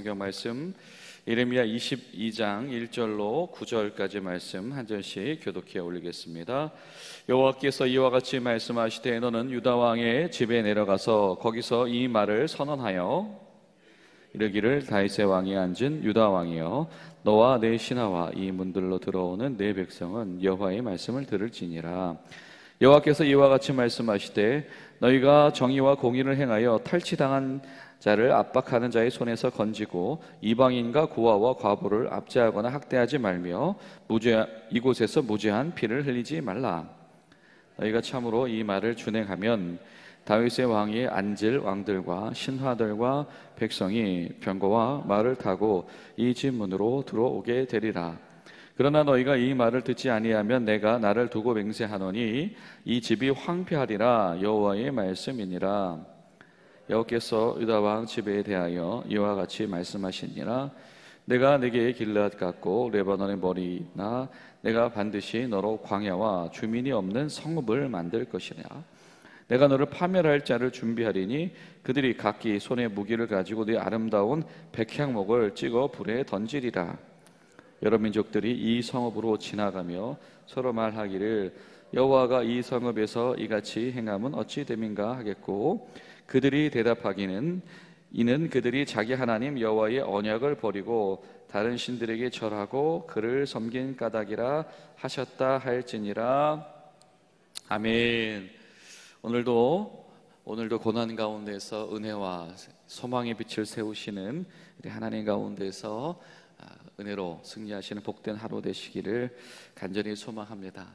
성경 말씀 예레미야 22장 1절로 9절까지 말씀 한 절씩 교독해 올리겠습니다. 여호와께서 이와 같이 말씀하시되 너는 유다 왕의 집에 내려가서 거기서 이 말을 선언하여 이르기를 다윗의 왕이 앉은 유다 왕이여 너와 내 신하와 이 문들로 들어오는 내 백성은 여호와의 말씀을 들을지니라. 여호와께서 이와 같이 말씀하시되 너희가 정의와 공의를 행하여 탈취당한 자를 압박하는 자의 손에서 건지고 이방인과 고아와 과부를 압제하거나 학대하지 말며 이곳에서 무죄한 피를 흘리지 말라. 너희가 참으로 이 말을 준행하면 다윗의 왕이 앉을 왕들과 신하들과 백성이 병거와 말을 타고 이 집 문으로 들어오게 되리라. 그러나 너희가 이 말을 듣지 아니하면 내가 나를 두고 맹세하노니 이 집이 황폐하리라. 여호와의 말씀이니라. 여호와께서 유다 왕 집에 대하여 이와 같이 말씀하시니라. 내가 내게 길앗 같고 레바논의 머리나 내가 반드시 너로 광야와 주민이 없는 성읍을 만들 것이라. 내가 너를 파멸할 자를 준비하리니 그들이 각기 손에 무기를 가지고 네 아름다운 백향목을 찍어 불에 던지리라. 여러 민족들이 이 성읍으로 지나가며 서로 말하기를 여호와가 이 성읍에서 이같이 행함은 어찌 됨인가 하겠고 그들이 대답하기는 이는 그들이 자기 하나님 여호와의 언약을 버리고 다른 신들에게 절하고 그를 섬긴 까닭이라 하셨다 할지니라. 아멘. 오늘도 고난 가운데서 은혜와 소망의 빛을 세우시는 우리 하나님 가운데서 은혜로 승리하시는 복된 하루 되시기를 간절히 소망합니다.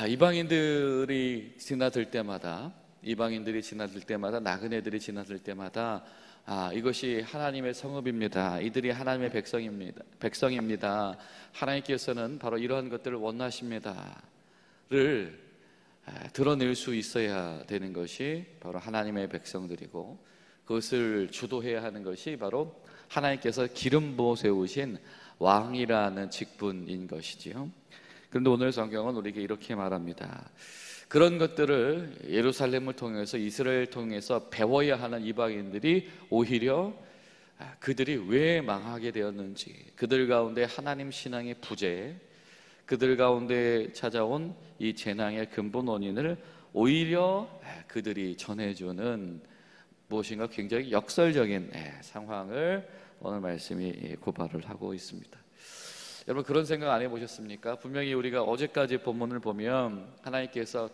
이방인들이 지나들 때마다 나그네들이 지나들 때마다 이것이 하나님의 성읍입니다. 이들이 하나님의 백성입니다. 하나님께서는 바로 이러한 것들을 원하십니다를 드러낼 수 있어야 되는 것이 바로 하나님의 백성들이고 그것을 주도해야 하는 것이 바로 하나님께서 기름 부어 세우신 왕이라는 직분인 것이지요. 그런데 오늘 성경은 우리에게 이렇게 말합니다. 그런 것들을 예루살렘을 통해서 이스라엘을 통해서 배워야 하는 이방인들이 오히려 그들이 왜 망하게 되었는지, 그들 가운데 하나님 신앙의 부재, 그들 가운데 찾아온 이 재난의 근본 원인을 오히려 그들이 전해주는 무엇인가 굉장히 역설적인 상황을 오늘 말씀이 고발을 하고 있습니다. 여러분 그런 생각 안 해보셨습니까? 분명히 우리가 어제까지 본문을 보면 하나님께서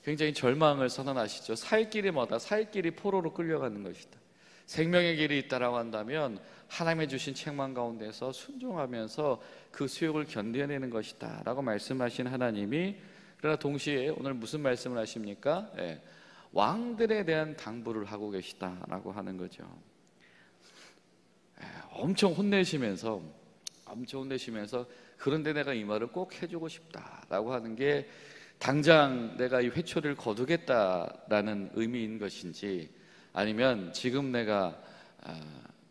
굉장히 절망을 선언하시죠. 살 길이 뭐다? 살 길이 포로로 끌려가는 것이다. 생명의 길이 있다라고 한다면 하나님의 주신 책망 가운데서 순종하면서 그 수욕을 견뎌내는 것이다 라고 말씀하신 하나님이 그러나 동시에 오늘 무슨 말씀을 하십니까? 왕들에 대한 당부를 하고 계시다라고 하는 거죠. 엄청 혼내시면서 그런데 내가 이 말을 꼭 해주고 싶다라고 하는 게 당장 내가 이 회초리를 거두겠다라는 의미인 것인지 아니면 지금 내가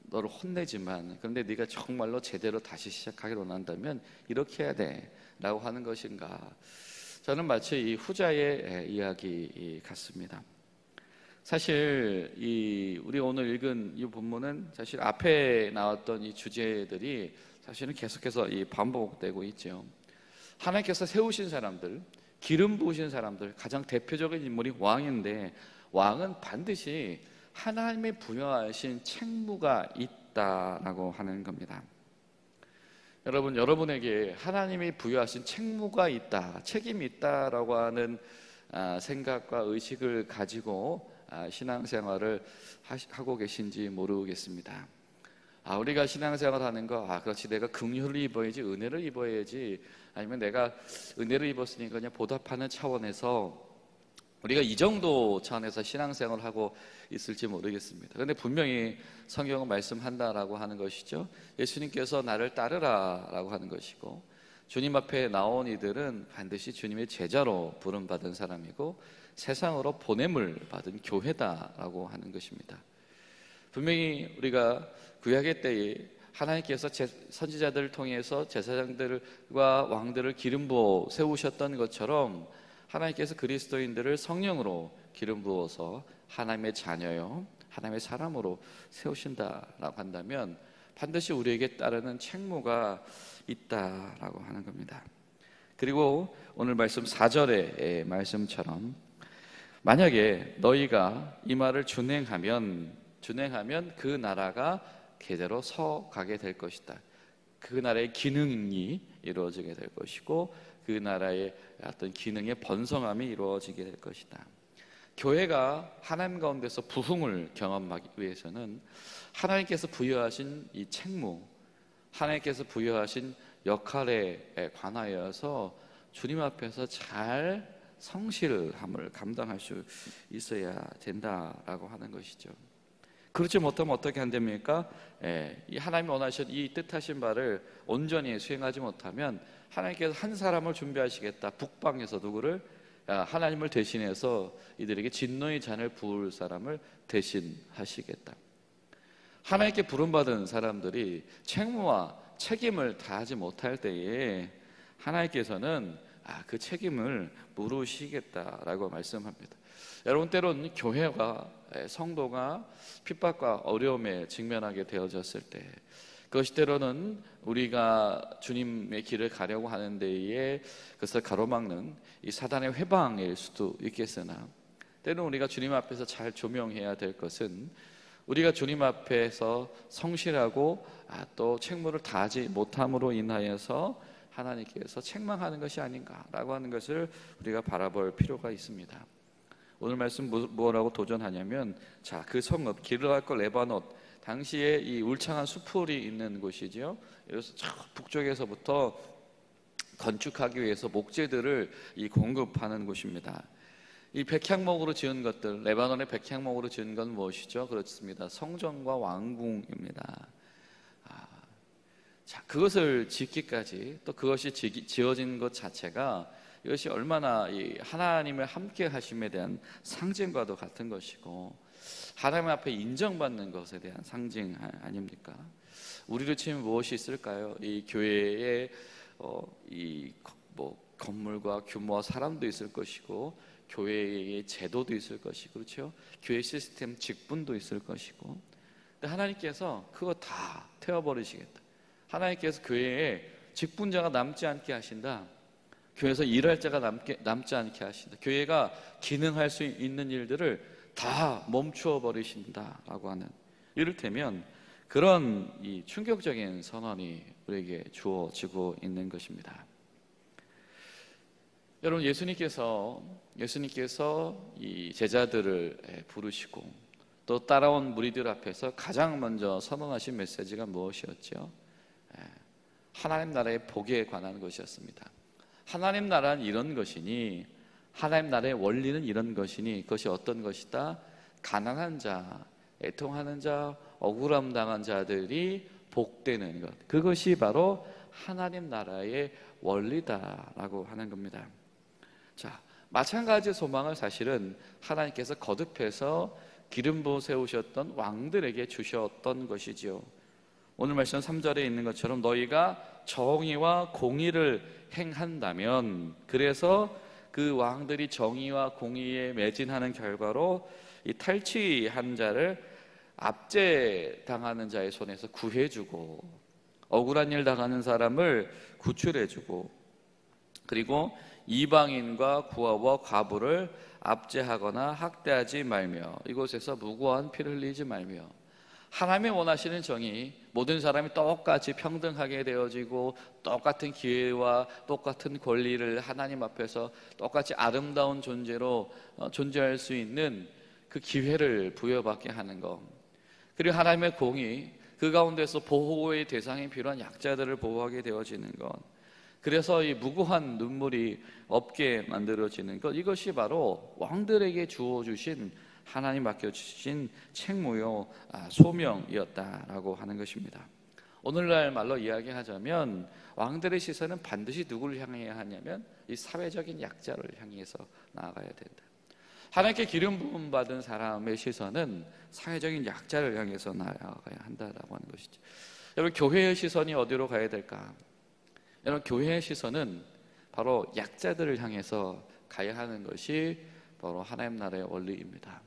너를 혼내지만 그런데 네가 정말로 제대로 다시 시작하기로 원한다면 이렇게 해야 돼라고 하는 것인가. 저는 마치 이 후자의 이야기 같습니다. 사실 우리 오늘 읽은 이 본문은 사실 앞에 나왔던 이 주제들이 사실은 계속해서 반복되고 있죠. 하나님께서 세우신 사람들, 기름 부으신 사람들, 가장 대표적인 인물이 왕인데 왕은 반드시 하나님의 부여하신 책무가 있다라고 하는 겁니다. 여러분에게 하나님이 부여하신 책무가 있다, 책임이 있다라고 하는 생각과 의식을 가지고 신앙생활을 하고 계신지 모르겠습니다. 우리가 신앙생활 하는 거 그렇지 내가 긍휼을 입어야지 은혜를 입어야지 아니면 내가 은혜를 입었으니까 그냥 보답하는 차원에서 우리가 이 정도 차원에서 신앙생활을 하고 있을지 모르겠습니다. 그런데 분명히 성경은 말씀한다라고 하는 것이죠. 예수님께서 나를 따르라 라고 하는 것이고 주님 앞에 나온 이들은 반드시 주님의 제자로 부름받은 사람이고 세상으로 보냄을 받은 교회다라고 하는 것입니다. 분명히 우리가 구약의 때에 하나님께서 선지자들을 통해서 제사장들과 왕들을 기름 부어 세우셨던 것처럼 하나님께서 그리스도인들을 성령으로 기름 부어서 하나님의 자녀요 하나님의 사람으로 세우신다라고 한다면 반드시 우리에게 따르는 책무가 있다라고 하는 겁니다. 그리고 오늘 말씀 4절의 말씀처럼 만약에 너희가 이 말을 준행하면 그 나라가 제대로 서가게 될 것이다. 그 나라의 기능이 이루어지게 될 것이고 그 나라의 어떤 기능의 번성함이 이루어지게 될 것이다. 교회가 하나님 가운데서 부흥을 경험하기 위해서는 하나님께서 부여하신 이 책무, 하나님께서 부여하신 역할에 관하여서 주님 앞에서 잘 성실함을 감당할 수 있어야 된다라고 하는 것이죠. 그렇지 못하면 어떻게 한답니까? 이 하나님이 원하신 이 뜻하신 바를 온전히 수행하지 못하면 하나님께서 한 사람을 준비하시겠다. 북방에서 누구를? 하나님을 대신해서 이들에게 진노의 잔을 부을 사람을 대신하시겠다. 하나님께 부름받은 사람들이 책무와 책임을 다하지 못할 때에 하나님께서는 그 책임을 물으시겠다라고 말씀합니다. 여러분, 때로는 교회가 성도가 핍박과 어려움에 직면하게 되어졌을 때 그것이 때로는 우리가 주님의 길을 가려고 하는 데에 그것을 가로막는 이 사단의 회방일 수도 있겠으나 때로는 우리가 주님 앞에서 잘 조명해야 될 것은 우리가 주님 앞에서 성실하고 또 책무를 다하지 못함으로 인하여서 하나님께서 책망하는 것이 아닌가라고 하는 것을 우리가 바라볼 필요가 있습니다. 오늘 말씀 뭐라고 도전하냐면 그 성읍 기르앗과 레바논, 당시에 이 울창한 수풀이 있는 곳이죠. 그래서 저 북쪽에서부터 건축하기 위해서 목재들을 공급하는 곳입니다. 이 백향목으로 지은 것들, 레바논의 백향목으로 지은 건 무엇이죠? 그렇습니다. 성전과 왕궁입니다. 그것을 짓기까지 또 그것이 지어진 것 자체가 이것이 얼마나 이 하나님의 함께 하심에 대한 상징과도 같은 것이고 하나님 앞에 인정받는 것에 대한 상징 아닙니까? 우리로 치면 무엇이 있을까요? 이 교회에 건물과 규모와 사람도 있을 것이고 교회의 제도도 있을 것이고 그렇죠? 교회 시스템 직분도 있을 것이고 근데 하나님께서 그거 다 태워버리시겠다. 하나님께서 교회에 직분자가 남지 않게 하신다. 교회에서 일할 자가 남지 않게 하신다. 교회가 기능할 수 있는 일들을 다 멈추어 버리신다라고 하는, 이를테면 그런 이 충격적인 선언이 우리에게 주어지고 있는 것입니다. 여러분, 예수님께서 이 제자들을 부르시고 또 따라온 무리들 앞에서 가장 먼저 선언하신 메시지가 무엇이었죠? 하나님 나라의 복에 관한 것이었습니다. 하나님 나라는 이런 것이니, 하나님 나라의 원리는 이런 것이니, 그것이 어떤 것이다? 가난한 자, 애통하는 자, 억울함 당한 자들이 복되는 것, 그것이 바로 하나님 나라의 원리다라고 하는 겁니다. 자, 마찬가지 소망을 사실은 하나님께서 거듭해서 기름 부어 세우셨던 왕들에게 주셨던 것이지요. 오늘 말씀 3절에 있는 것처럼 너희가 정의와 공의를 행한다면, 그래서 그 왕들이 정의와 공의에 매진하는 결과로 이 탈취한 자를 압제당하는 자의 손에서 구해주고, 억울한 일 당하는 사람을 구출해주고, 그리고 이방인과 구하와 과부를 압제하거나 학대하지 말며 이곳에서 무고한 피를 흘리지 말며, 하나님이 원하시는 정의, 모든 사람이 똑같이 평등하게 되어지고 똑같은 기회와 똑같은 권리를 하나님 앞에서 똑같이 아름다운 존재로 존재할 수 있는 그 기회를 부여받게 하는 것, 그리고 하나님의 공의, 그 가운데서 보호의 대상이 필요한 약자들을 보호하게 되어지는 것, 그래서 이 무고한 눈물이 없게 만들어지는 것, 이것이 바로 왕들에게 주어주신, 하나님 맡겨주신 책무요 소명이었다라고 하는 것입니다. 오늘날 말로 이야기하자면 왕들의 시선은 반드시 누구를 향해야 하냐면 이 사회적인 약자를 향해서 나아가야 된다. 하나님께 기름 부음 받은 사람의 시선은 사회적인 약자를 향해서 나아가야 한다라고 하는 것이죠. 여러분, 교회의 시선이 어디로 가야 될까? 여러분, 교회의 시선은 바로 약자들을 향해서 가야 하는 것이 바로 하나님 나라의 원리입니다.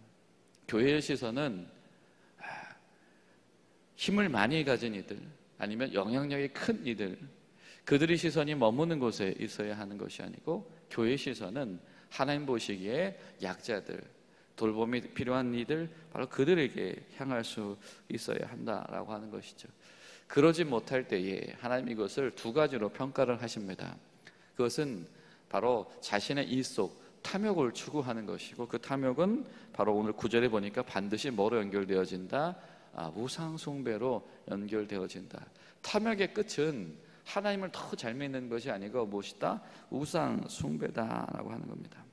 교회의 시선은 힘을 많이 가진 이들, 아니면 영향력이 큰 이들, 그들의 시선이 머무는 곳에 있어야 하는 것이 아니고 교회의 시선은 하나님 보시기에 약자들, 돌봄이 필요한 이들, 바로 그들에게 향할 수 있어야 한다라고 하는 것이죠. 그러지 못할 때에 하나님 이것을 두 가지로 평가를 하십니다. 그것은 바로 자신의 일 속 탐욕을 추구하는 것이고, 그 탐욕은 바로 오늘 9절에 보니까 반드시 뭐로 연결되어진다? 우상 숭배로 연결되어진다. 탐욕의 끝은 하나님을 더 잘 믿는 것이 아니고 무엇이다? 우상 숭배다라고 하는 겁니다.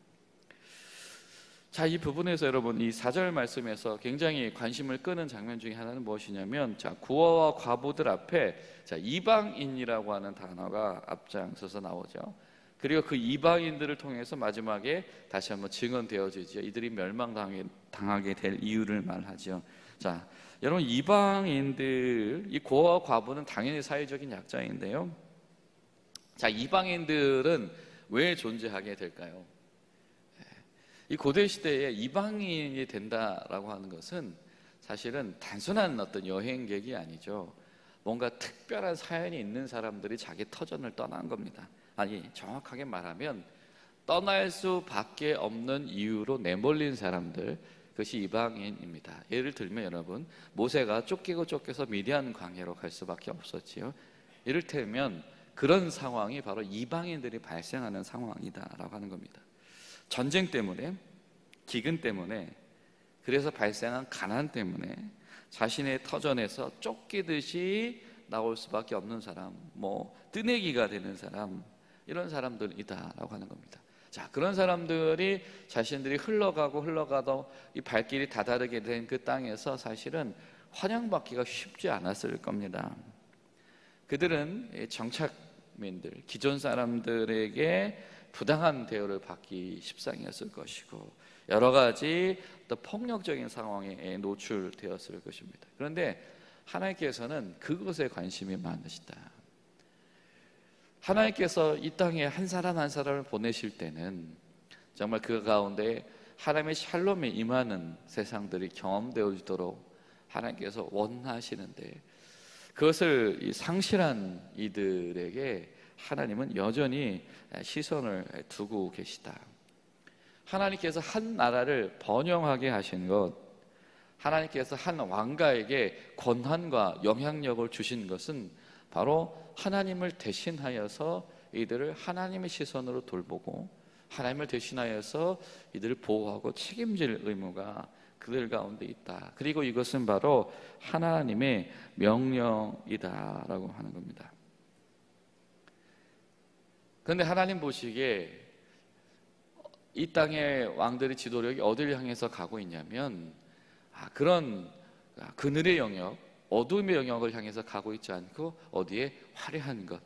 자, 이 부분에서 여러분, 이 4절 말씀에서 굉장히 관심을 끄는 장면 중에 하나는 무엇이냐면, 자, 구어와 과부들 앞에 자, 이방인이라고 하는 단어가 앞장서서 나오죠. 그리고 그 이방인들을 통해서 마지막에 다시 한번 증언되어지죠. 이들이 멸망당하게 될 이유를 말하죠. 자, 여러분, 이방인들, 이 고아와 과부는 당연히 사회적인 약자인데요. 자, 이방인들은 왜 존재하게 될까요? 이 고대 시대에 이방인이 된다라고 하는 것은 사실은 단순한 어떤 여행객이 아니죠. 뭔가 특별한 사연이 있는 사람들이 자기 터전을 떠난 겁니다. 아니, 정확하게 말하면 떠날 수밖에 없는 이유로 내몰린 사람들, 그것이 이방인입니다. 예를 들면 여러분, 모세가 쫓겨서 미디안 광야로 갈 수밖에 없었지요. 이를테면 그런 상황이 바로 이방인들이 발생하는 상황이다라고 하는 겁니다. 전쟁 때문에, 기근 때문에, 그래서 발생한 가난 때문에 자신의 터전에서 쫓기듯이 나올 수밖에 없는 사람, 뜨내기가 되는 사람, 이런 사람들이다라고 하는 겁니다. 자, 그런 사람들이 자신들이 흘러가도 이 발길이 다다르게 된 그 땅에서 사실은 환영받기가 쉽지 않았을 겁니다. 그들은 정착민들, 기존 사람들에게 부당한 대우를 받기 십상이었을 것이고, 여러 가지 또 폭력적인 상황에 노출되었을 것입니다. 그런데 하나님께서는 그것에 관심이 많으시다. 하나님께서 이 땅에 한 사람 한 사람을 보내실 때는 정말 그 가운데 하나님의 샬롬이 임하는 세상들이 경험되어지도록 하나님께서 원하시는데, 그것을 상실한 이들에게 하나님은 여전히 시선을 두고 계시다. 하나님께서 한 나라를 번영하게 하신 것, 하나님께서 한 왕가에게 권한과 영향력을 주신 것은 바로 하나님을 대신하여서 이들을 하나님의 시선으로 돌보고, 하나님을 대신하여서 이들을 보호하고 책임질 의무가 그들 가운데 있다. 그리고 이것은 바로 하나님의 명령이다라고 하는 겁니다. 그런데 하나님 보시기에 이 땅의 왕들의 지도력이 어디를 향해서 가고 있냐면, 그런 그늘의 영역, 어둠의 영역을 향해서 가고 있지 않고 어디에 화려한 것,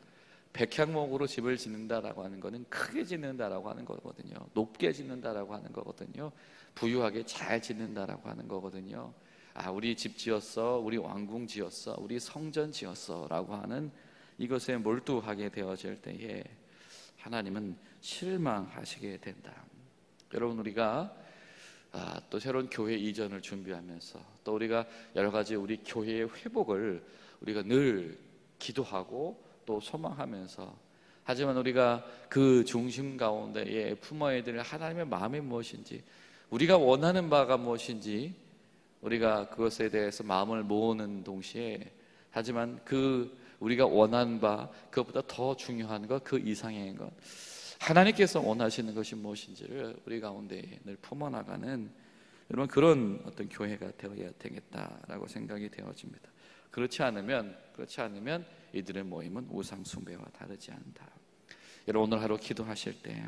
백향목으로 집을 짓는다라고 하는 것은 크게 짓는다라고 하는 거거든요. 높게 짓는다라고 하는 거거든요. 부유하게 잘 짓는다라고 하는 거거든요. 우리 집 지었어, 우리 왕궁 지었어, 우리 성전 지었어 라고 하는 이것에 몰두하게 되어질 때에 하나님은 실망하시게 된다. 여러분, 우리가 또 새로운 교회 이전을 준비하면서 또 우리가 여러 가지 우리 교회의 회복을 우리가 늘 기도하고 또 소망하면서, 하지만 우리가 그 중심 가운데에 품어야 될 하나님의 마음이 무엇인지, 우리가 원하는 바가 무엇인지 우리가 그것에 대해서 마음을 모으는 동시에, 하지만 그 우리가 원하는 바, 그것보다 더 중요한 것, 그 이상의 것, 하나님께서 원하시는 것이 무엇인지를 우리 가운데 늘 품어나가는 여러분, 그런 어떤 교회가 되어야 되겠다라고 생각이 되어집니다. 그렇지 않으면 이들의 모임은 우상 숭배와 다르지 않다. 여러분, 오늘 하루 기도하실 때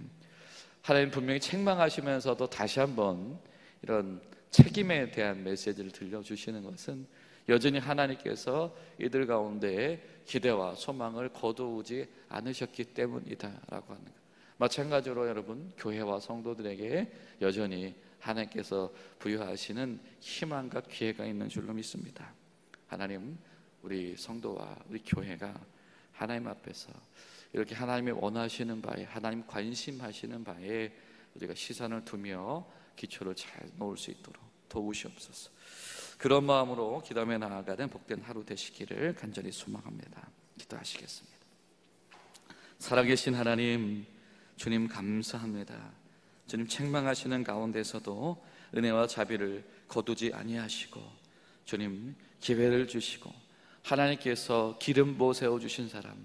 하나님 분명히 책망하시면서도 다시 한번 이런 책임에 대한 메시지를 들려주시는 것은 여전히 하나님께서 이들 가운데 기대와 소망을 거두지 않으셨기 때문이다라고 하는 것. 마찬가지로 여러분, 교회와 성도들에게 여전히 하나님께서 부여하시는 희망과 기회가 있는 줄로 믿습니다. 하나님, 우리 성도와 우리 교회가 하나님 앞에서 이렇게 하나님이 원하시는 바에, 하나님 관심하시는 바에 우리가 시선을 두며 기초를 잘 놓을 수 있도록 도우시옵소서. 그런 마음으로 기도하며 나아가는 복된 하루 되시기를 간절히 소망합니다. 기도하시겠습니다. 살아계신 하나님, 주님 감사합니다. 주님 책망하시는 가운데서도 은혜와 자비를 거두지 아니하시고 주님 기회를 주시고 하나님께서 기름부어 세워주신 사람,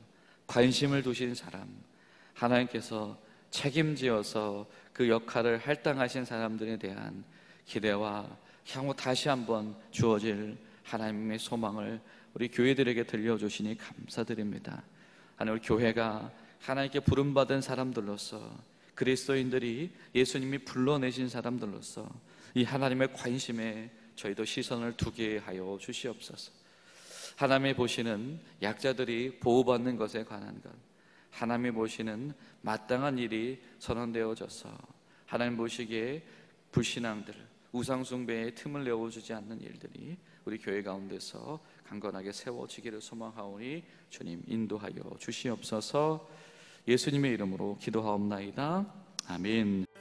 관심을 두신 사람, 하나님께서 책임지어서 그 역할을 할당하신 사람들에 대한 기대와 향후 다시 한번 주어질 하나님의 소망을 우리 교회들에게 들려주시니 감사드립니다. 하나님, 우리 교회가 하나님께 부름받은 사람들로서, 그리스도인들이 예수님이 불러내신 사람들로서 이 하나님의 관심에 저희도 시선을 두게 하여 주시옵소서. 하나님이 보시는 약자들이 보호받는 것에 관한 것, 하나님이 보시는 마땅한 일이 선언되어져서 하나님 보시기에 불신앙들, 우상숭배에 틈을 내어주지 않는 일들이 우리 교회 가운데서 강건하게 세워지기를 소망하오니 주님 인도하여 주시옵소서. 예수님의 이름으로 기도하옵나이다. 아멘.